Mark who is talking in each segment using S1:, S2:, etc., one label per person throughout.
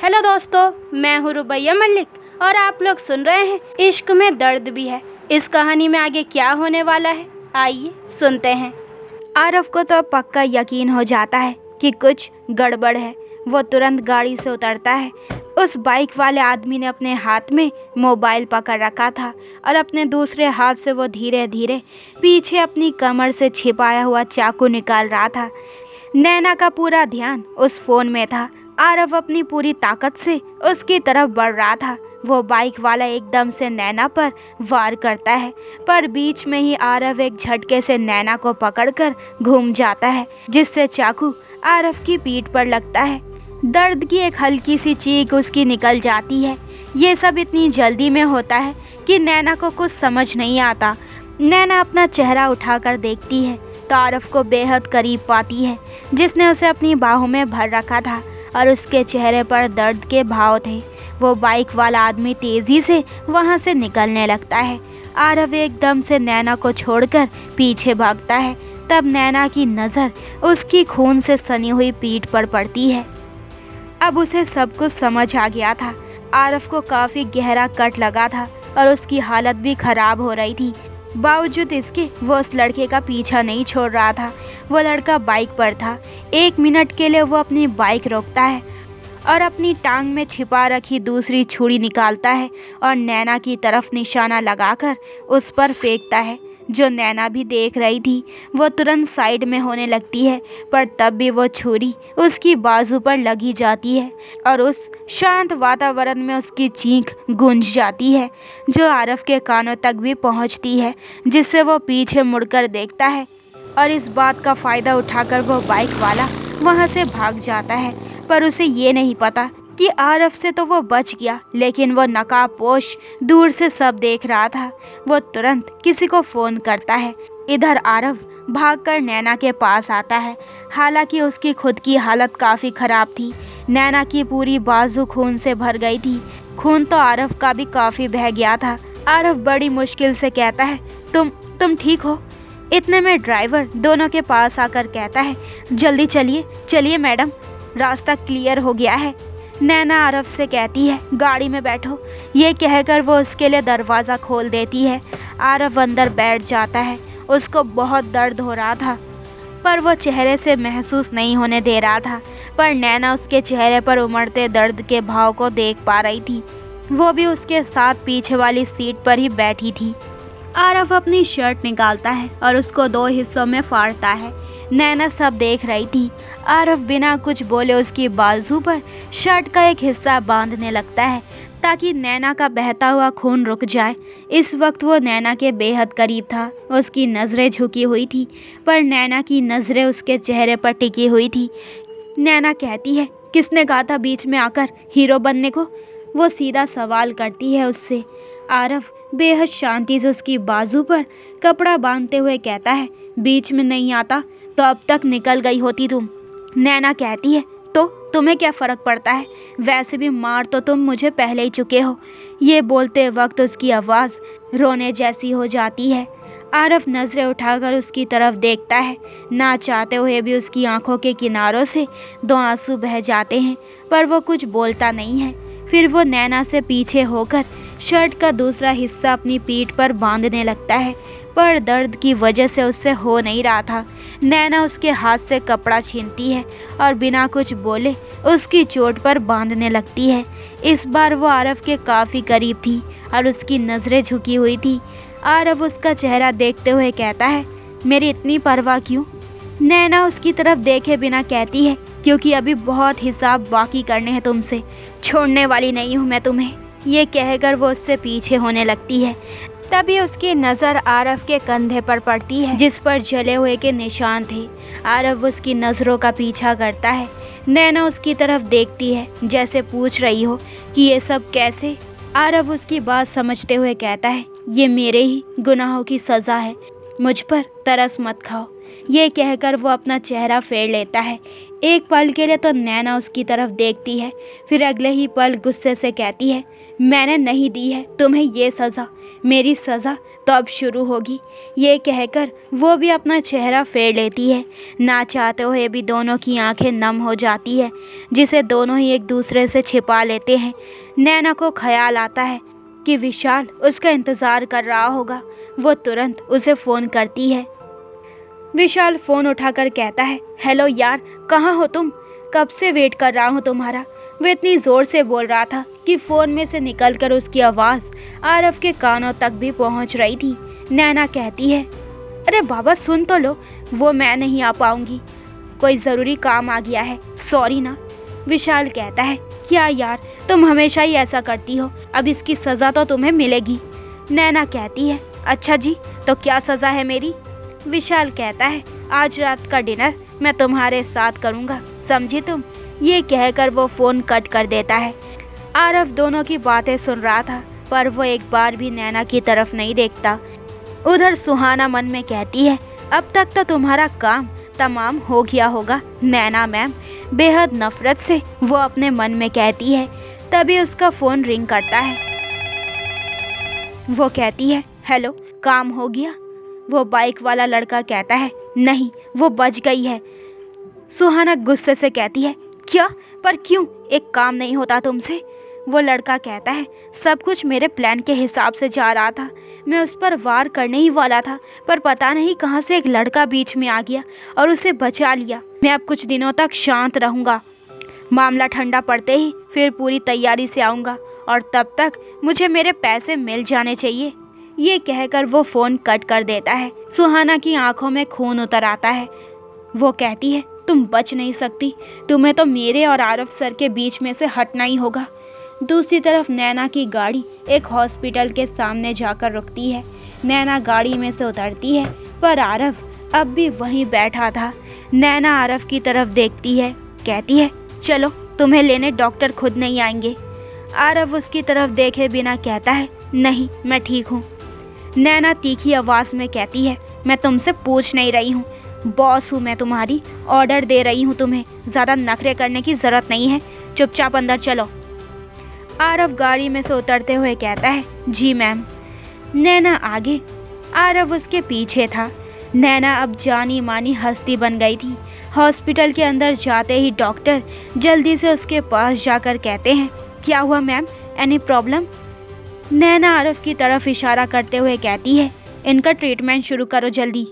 S1: Hello दोस्तों, मैं हूँ रुबैया मलिक और आप लोग सुन रहे हैं इश्क में दर्द भी है। इस कहानी में आगे क्या होने वाला है, आइए सुनते हैं। आरव को तो पक्का यकीन हो जाता है कि कुछ गड़बड़ है। वो तुरंत गाड़ी से उतरता है। उस बाइक वाले आदमी ने अपने हाथ में मोबाइल पकड़ रखा था और अपने दूसरे हाथ से वो धीरे धीरे पीछे अपनी कमर से छिपाया हुआ चाकू निकाल रहा था। नैना का पूरा ध्यान उस फोन में था। आरव अपनी पूरी ताकत से उसकी तरफ बढ़ रहा था। वो बाइक वाला एकदम से नैना पर वार करता है, पर बीच में ही आरव एक झटके से नैना को पकड़कर घूम जाता है, जिससे चाकू आरव की पीठ पर लगता है। दर्द की एक हल्की सी चीख उसकी निकल जाती है। ये सब इतनी जल्दी में होता है कि नैना को कुछ समझ नहीं आता। नैना अपना चेहरा उठाकर देखती है तो आरव को बेहद करीब पाती है, जिसने उसे अपनी बाहों में भर रखा था और उसके चेहरे पर दर्द के भाव थे। वो बाइक वाला आदमी तेज़ी से वहाँ से निकलने लगता है। आरव एकदम से नैना को छोड़कर पीछे भागता है। तब नैना की नज़र उसकी खून से सनी हुई पीठ पर पड़ती है। अब उसे सब कुछ समझ आ गया था। आरव को काफ़ी गहरा कट लगा था और उसकी हालत भी ख़राब हो रही थी। बावजूद इसके वो उस लड़के का पीछा नहीं छोड़ रहा था। वो लड़का बाइक पर था। 1 मिनट के लिए वो अपनी बाइक रोकता है और अपनी टांग में छिपा रखी दूसरी छुरी निकालता है और नैना की तरफ निशाना लगाकर उस पर फेंकता है। जो नैना भी देख रही थी वो तुरंत साइड में होने लगती है, पर तब भी वो छुरी उसकी बाजू पर लगी जाती है और उस शांत वातावरण में उसकी चीख गूंज जाती है, जो आरव के कानों तक भी पहुंचती है, जिससे वो पीछे मुड़कर देखता है और इस बात का फ़ायदा उठाकर वो बाइक वाला वहां से भाग जाता है। पर उसे ये नहीं पता कि आरव से तो वो बच गया, लेकिन वो नकाबपोश दूर से सब देख रहा था। वो तुरंत किसी को फ़ोन करता है। इधर आरव भागकर नैना के पास आता है। हालांकि उसकी खुद की हालत काफ़ी ख़राब थी। नैना की पूरी बाजू खून से भर गई थी। खून तो आरव का भी काफ़ी बह गया था। आरव बड़ी मुश्किल से कहता है, तुम ठीक हो? इतने में ड्राइवर दोनों के पास आकर कहता है, जल्दी चलिए मैडम, रास्ता क्लियर हो गया है। नैना आरव से कहती है, गाड़ी में बैठो। ये कहकर वो उसके लिए दरवाज़ा खोल देती है। आरव अंदर बैठ जाता है। उसको बहुत दर्द हो रहा था, पर वो चेहरे से महसूस नहीं होने दे रहा था। पर नैना उसके चेहरे पर उमड़ते दर्द के भाव को देख पा रही थी। वो भी उसके साथ पीछे वाली सीट पर ही बैठी थी। आरव अपनी शर्ट निकालता है और उसको 2 हिस्सों में फाड़ता है। नैना सब देख रही थी। आरव बिना कुछ बोले उसकी बाजू पर शर्ट का एक हिस्सा बांधने लगता है, ताकि नैना का बहता हुआ खून रुक जाए। इस वक्त वो नैना के बेहद करीब था। उसकी नज़रें झुकी हुई थी, पर नैना की नज़रें उसके चेहरे पर टिकी हुई थी। नैना कहती है, किसने कहा था बीच में आकर हीरो बनने को? वो सीधा सवाल करती है उससे। आरव बेहद शांति से उसकी बाजू पर कपड़ा बांधते हुए कहता है, बीच में नहीं आता तो अब तक निकल गई होती तुम। नैना कहती है, तो तुम्हें क्या फ़र्क पड़ता है? वैसे भी मार तो तुम मुझे पहले ही चुके हो। ये बोलते वक्त उसकी आवाज़ रोने जैसी हो जाती है। आरव नज़रें उठाकर उसकी तरफ देखता है। ना चाहते हुए भी उसकी आंखों के किनारों से 2 आंसू बह जाते हैं, पर वो कुछ बोलता नहीं है। फिर वो नैना से पीछे होकर शर्ट का दूसरा हिस्सा अपनी पीठ पर बांधने लगता है, पर दर्द की वजह से उससे हो नहीं रहा था। नैना उसके हाथ से कपड़ा छीनती है और बिना कुछ बोले उसकी चोट पर बांधने लगती है। इस बार वो आरव के काफ़ी करीब थी और उसकी नज़रें झुकी हुई थी। आरव उसका चेहरा देखते हुए कहता है, मेरी इतनी परवाह क्यों? नैना उसकी तरफ देखे बिना कहती है, क्योंकि अभी बहुत हिसाब बाकी करने हैं तुमसे। छोड़ने वाली नहीं हूँ मैं तुम्हें। ये कहकर वो उससे पीछे होने लगती है। तभी उसकी नज़र आरव के कंधे पर पड़ती है, जिस पर जले हुए के निशान थे। आरव उसकी नज़रों का पीछा करता है। नैना उसकी तरफ देखती है, जैसे पूछ रही हो कि ये सब कैसे? आरव उसकी बात समझते हुए कहता है, ये मेरे ही गुनाहों की सज़ा है, मुझ पर तरस मत खाओ। ये कहकर वो अपना चेहरा फेर लेता है। एक पल के लिए तो नैना उसकी तरफ देखती है, फिर अगले ही पल गुस्से से कहती है, मैंने नहीं दी है तुम्हें ये सज़ा, मेरी सज़ा तो अब शुरू होगी। ये कहकर वो भी अपना चेहरा फेर लेती है। ना चाहते हुए भी दोनों की आंखें नम हो जाती है, जिसे दोनों ही एक दूसरे से छिपा लेते हैं। नैना को ख्याल आता है कि विशाल उसका इंतज़ार कर रहा होगा। वो तुरंत उसे फ़ोन करती है। विशाल फ़ोन उठाकर कहता है, हेलो यार, कहाँ हो तुम? कब से वेट कर रहा हूँ तुम्हारा। वो इतनी ज़ोर से बोल रहा था कि फ़ोन में से निकलकर उसकी आवाज़ आरव के कानों तक भी पहुँच रही थी। नैना कहती है, अरे बाबा सुन तो लो, वो मैं नहीं आ पाऊँगी, कोई ज़रूरी काम आ गया है, सॉरी ना। विशाल कहता है, क्या यार, तुम हमेशा ही ऐसा करती हो, अब इसकी सज़ा तो तुम्हें मिलेगी। नैना कहती है, अच्छा जी, तो क्या सज़ा है मेरी? विशाल कहता है, आज रात का डिनर मैं तुम्हारे साथ करूँगा, समझी तुम? ये कहकर वो फ़ोन कट कर देता है। आरव दोनों की बातें सुन रहा था, पर वो एक बार भी नैना की तरफ नहीं देखता। उधर सुहाना मन में कहती है, अब तक तो तुम्हारा काम तमाम हो गया होगा नैना मैम। बेहद नफरत से वो अपने मन में कहती है। तभी उसका फ़ोन रिंग करता है। वो कहती है, हेलो, काम हो गया? वो बाइक वाला लड़का कहता है, नहीं, वो बच गई है। सुहाना गुस्से से कहती है, क्या? पर क्यों? एक काम नहीं होता तुमसे? वो लड़का कहता है, सब कुछ मेरे प्लान के हिसाब से जा रहा था, मैं उस पर वार करने ही वाला था, पर पता नहीं कहाँ से एक लड़का बीच में आ गया और उसे बचा लिया। मैं अब कुछ दिनों तक शांत रहूँगा, मामला ठंडा पड़ते ही फिर पूरी तैयारी से आऊँगा, और तब तक मुझे मेरे पैसे मिल जाने चाहिए। ये कहकर वो फ़ोन कट कर देता है। सुहाना की आंखों में खून उतर आता है। वो कहती है, तुम बच नहीं सकती, तुम्हें तो मेरे और आरव सर के बीच में से हटना ही होगा। दूसरी तरफ नैना की गाड़ी एक हॉस्पिटल के सामने जाकर रुकती है। नैना गाड़ी में से उतरती है, पर आरव अब भी वहीं बैठा था। नैना आरव की तरफ देखती है, कहती है, चलो तुम्हें लेने डॉक्टर खुद नहीं आएंगे। आरव उसकी तरफ देखे बिना कहता है, नहीं, मैं ठीक हूँ। नैना तीखी आवाज़ में कहती है, मैं तुमसे पूछ नहीं रही हूँ, बॉस हूँ मैं तुम्हारी, ऑर्डर दे रही हूँ तुम्हें, ज़्यादा नखरे करने की ज़रूरत नहीं है, चुपचाप अंदर चलो। आरव गाड़ी में से उतरते हुए कहता है, जी मैम। नैना आगे, आरव उसके पीछे था। नैना अब जानी मानी हस्ती बन गई थी। हॉस्पिटल के अंदर जाते ही डॉक्टर जल्दी से उसके पास जाकर कहते हैं, क्या हुआ मैम, एनी प्रॉब्लम? नैना आरव की तरफ इशारा करते हुए कहती है, इनका ट्रीटमेंट शुरू करो जल्दी।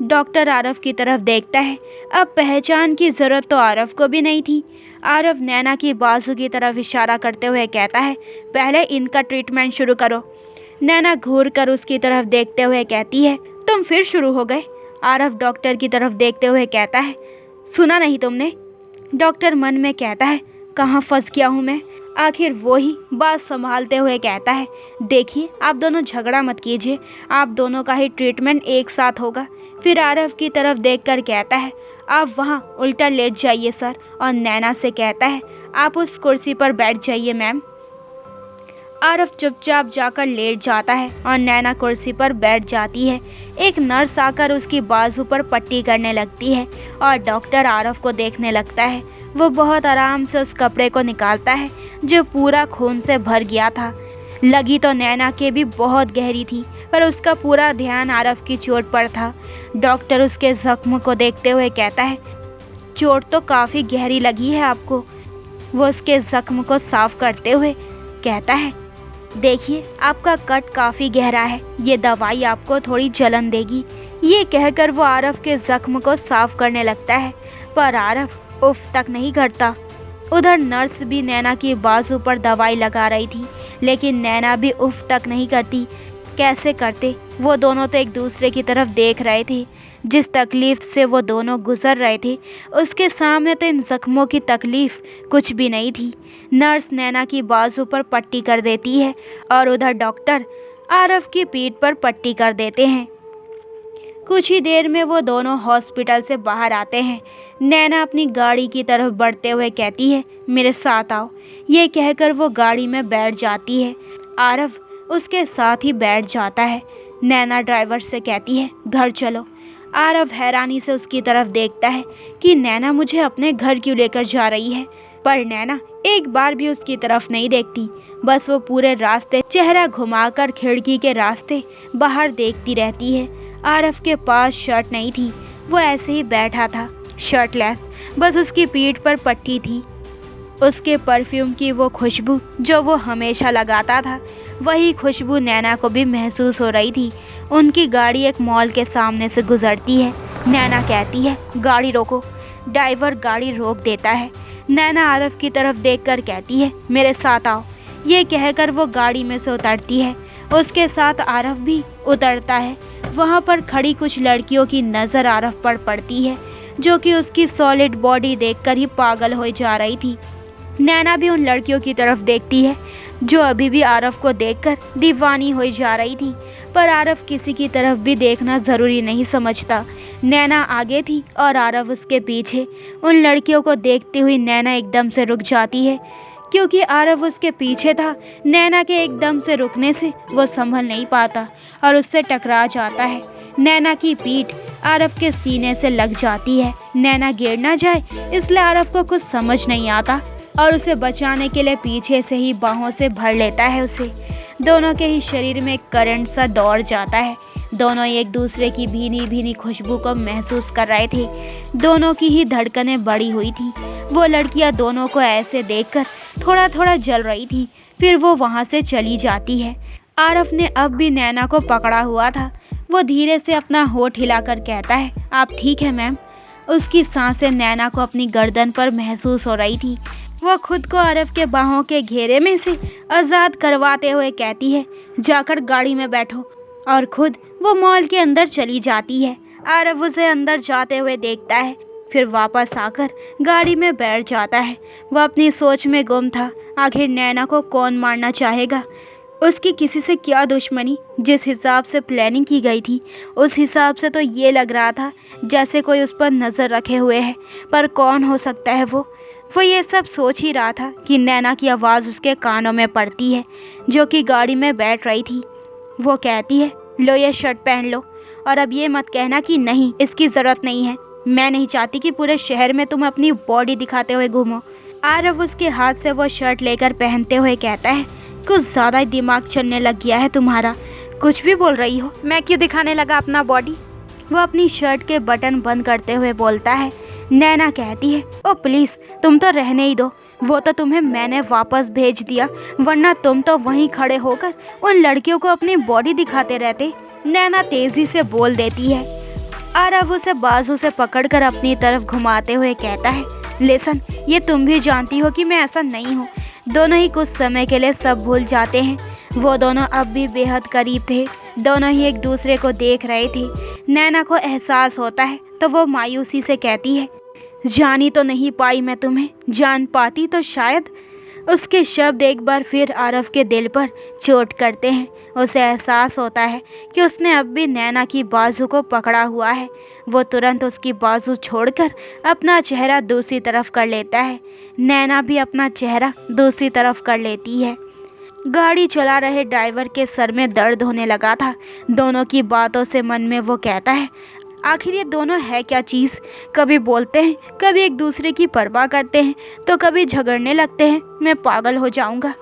S1: डॉक्टर आरव की तरफ देखता है। अब पहचान की ज़रूरत तो आरव को भी नहीं थी। आरव नैना की बाजू की तरफ इशारा करते हुए कहता है, पहले इनका ट्रीटमेंट शुरू करो। नैना घूर कर उसकी तरफ देखते हुए कहती है, तुम फिर शुरू हो गए? आरव डॉक्टर की तरफ देखते हुए कहता है, सुना नहीं तुमने? डॉक्टर मन में कहता है, कहाँ फंस गया हूँ मैं? आखिर वो ही बात संभालते हुए कहता है, देखिए आप दोनों झगड़ा मत कीजिए, आप दोनों का ही ट्रीटमेंट एक साथ होगा। फिर आरव की तरफ देखकर कहता है, आप वहाँ उल्टा लेट जाइए सर, और नैना से कहता है, आप उस कुर्सी पर बैठ जाइए मैम। आरव चुपचाप जाकर लेट जाता है और नैना कुर्सी पर बैठ जाती है। एक नर्स आकर उसकी बाजू पर पट्टी करने लगती है और डॉक्टर आरव को देखने लगता है। वो बहुत आराम से उस कपड़े को निकालता है जो पूरा खून से भर गया था। लगी तो नैना के भी बहुत गहरी थी, पर उसका पूरा ध्यान आरव की चोट पर था। डॉक्टर उसके जख्म को देखते हुए कहता है, चोट तो काफ़ी गहरी लगी है आपको। वो उसके जख्म को साफ करते हुए कहता है, देखिए आपका कट काफ़ी गहरा है, ये दवाई आपको थोड़ी जलन देगी। ये कहकर वो आरव के जख्म को साफ करने लगता है, पर आरव उफ तक नहीं करता। उधर नर्स भी नैना की बाजू पर दवाई लगा रही थी, लेकिन नैना भी उफ तक नहीं करती। कैसे करते? वो दोनों तो एक दूसरे की तरफ देख रहे थे। जिस तकलीफ़ से वो दोनों गुजर रहे थे, उसके सामने तो इन जख्मों की तकलीफ़ कुछ भी नहीं थी। नर्स नैना की बाजू पर पट्टी कर देती है और उधर डॉक्टर आरव की पीठ पर पट्टी कर देते हैं। कुछ ही देर में वो दोनों हॉस्पिटल से बाहर आते हैं। नैना अपनी गाड़ी की तरफ बढ़ते हुए कहती है, मेरे साथ आओ। ये कहकर वो गाड़ी में बैठ जाती है। आरव उसके साथ ही बैठ जाता है। नैना ड्राइवर से कहती है, घर चलो। आरव हैरानी से उसकी तरफ देखता है कि नैना मुझे अपने घर क्यों लेकर जा रही है, पर नैना एक बार भी उसकी तरफ नहीं देखती। बस वो पूरे रास्ते चेहरा घुमाकर खिड़की के रास्ते बाहर देखती रहती है। आरव के पास शर्ट नहीं थी, वो ऐसे ही बैठा था शर्टलेस, बस उसकी पीठ पर पट्टी थी। उसके परफ्यूम की वो खुशबू जो वो हमेशा लगाता था, वही खुशबू नैना को भी महसूस हो रही थी। उनकी गाड़ी एक मॉल के सामने से गुजरती है। नैना कहती है, गाड़ी रोको। ड्राइवर गाड़ी रोक देता है। नैना आरव की तरफ देखकर कहती है, मेरे साथ आओ। ये कहकर वो गाड़ी में से उतरती है। उसके साथ आरव भी उतरता है। वहाँ पर खड़ी कुछ लड़कियों की नज़र आरव पर पड़ती है, जो कि उसकी सॉलिड बॉडी देखकर ही पागल हो जा रही थी। नैना भी उन लड़कियों की तरफ देखती है जो अभी भी आरव को देखकर दीवानी हो जा रही थी, पर आरव किसी की तरफ भी देखना ज़रूरी नहीं समझता। नैना आगे थी और आरव उसके पीछे। उन लड़कियों को देखती हुई नैना एकदम से रुक जाती है, क्योंकि आरव उसके पीछे था। नैना के एकदम से रुकने से वो संभल नहीं पाता और उससे टकरा जाता है। नैना की पीठ आरव के सीने से लग जाती है। नैना गिर ना जाए इसलिए आरव को कुछ समझ नहीं आता और उसे बचाने के लिए पीछे से ही बाहों से भर लेता है उसे। दोनों के ही शरीर में करंट सा दौड़ जाता है। दोनों एक दूसरे की भीनी भीनी खुशबू को महसूस कर रहे थे। दोनों की ही धड़कनें बढ़ी हुई थी। वो लड़कियां दोनों को ऐसे देखकर थोड़ा थोड़ा जल रही थी। फिर वो वहाँ से चली जाती है। आरव ने अब भी नैना को पकड़ा हुआ था। वो धीरे से अपना होठ हिलाकर कहता है, आप ठीक है मैम? उसकी सांसें नैना को अपनी गर्दन पर महसूस हो रही थी। वो खुद को आरव के बाहों के घेरे में से आज़ाद करवाते हुए कहती है, जाकर गाड़ी में बैठो, और खुद वो मॉल के अंदर चली जाती है। आरव उसे अंदर जाते हुए देखता है, फिर वापस आकर गाड़ी में बैठ जाता है। वह अपनी सोच में गुम था। आखिर नैना को कौन मारना चाहेगा? उसकी किसी से क्या दुश्मनी? जिस हिसाब से प्लानिंग की गई थी उस हिसाब से तो ये लग रहा था जैसे कोई उस पर नज़र रखे हुए है, पर कौन हो सकता है वो? वो ये सब सोच ही रहा था कि नैना की आवाज़ उसके कानों में पड़ती है, जो कि गाड़ी में बैठ रही थी। वो कहती है, लो ये शर्ट पहन लो, और अब ये मत कहना कि नहीं इसकी ज़रूरत नहीं है। मैं नहीं चाहती कि पूरे शहर में तुम अपनी बॉडी दिखाते हुए घूमो। आरव उसके हाथ से वो शर्ट लेकर पहनते हुए कहता है, कुछ ज़्यादा ही दिमाग चलने लग गया है तुम्हारा। कुछ भी बोल रही हो? मैं क्यों दिखाने लगा अपना बॉडी? वो अपनी शर्ट के बटन बंद करते हुए बोलता है। नैना कहती है, ओ प्लीज़ तुम तो रहने ही दो। वो तो तुम्हें मैंने वापस भेज दिया, वरना तुम तो वहीं खड़े होकर उन लड़कियों को अपनी बॉडी दिखाते रहते। नैना तेज़ी से बोल देती है। आरव उसे बाजू से पकड़कर अपनी तरफ घुमाते हुए कहता है, लिसन, ये तुम भी जानती हो कि मैं ऐसा नहीं हूँ। दोनों ही कुछ समय के लिए सब भूल जाते हैं। वो दोनों अब भी बेहद करीब थे। दोनों ही एक दूसरे को देख रहे थे। नैना को एहसास होता है तो वो मायूसी से कहती है, जानी तो नहीं पाई मैं तुम्हें, जान पाती तो शायद। उसके शब्द एक बार फिर आरव के दिल पर चोट करते हैं। उसे एहसास होता है कि उसने अब भी नैना की बाजू को पकड़ा हुआ है। वो तुरंत उसकी बाजू छोड़कर अपना चेहरा दूसरी तरफ कर लेता है। नैना भी अपना चेहरा दूसरी तरफ कर लेती है। गाड़ी चला रहे ड्राइवर के सर में दर्द होने लगा था। दोनों की बातों से मन में वो कहता है, आखिर ये दोनों है क्या चीज़? कभी बोलते हैं, कभी एक दूसरे की परवाह करते हैं, तो कभी झगड़ने लगते हैं। मैं पागल हो जाऊंगा।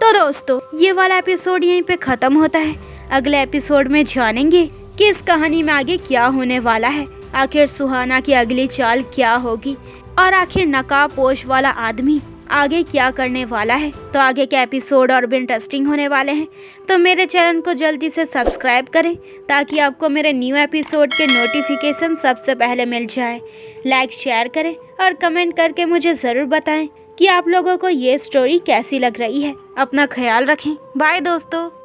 S1: तो दोस्तों, ये वाला एपिसोड यहीं पे ख़त्म होता है। अगले एपिसोड में जानेंगे कि इस कहानी में आगे क्या होने वाला है। आखिर सुहाना की अगली चाल क्या होगी, और आखिर नकाबपोश वाला आदमी आगे क्या करने वाला है। तो आगे के एपिसोड और भी इंटरेस्टिंग होने वाले हैं। तो मेरे चैनल को जल्दी से सब्सक्राइब करें ताकि आपको मेरे न्यू एपिसोड के नोटिफिकेशन सबसे पहले मिल जाए। लाइक शेयर करें और कमेंट करके मुझे ज़रूर बताएं कि आप लोगों को ये स्टोरी कैसी लग रही है। अपना ख्याल रखें। बाय दोस्तों।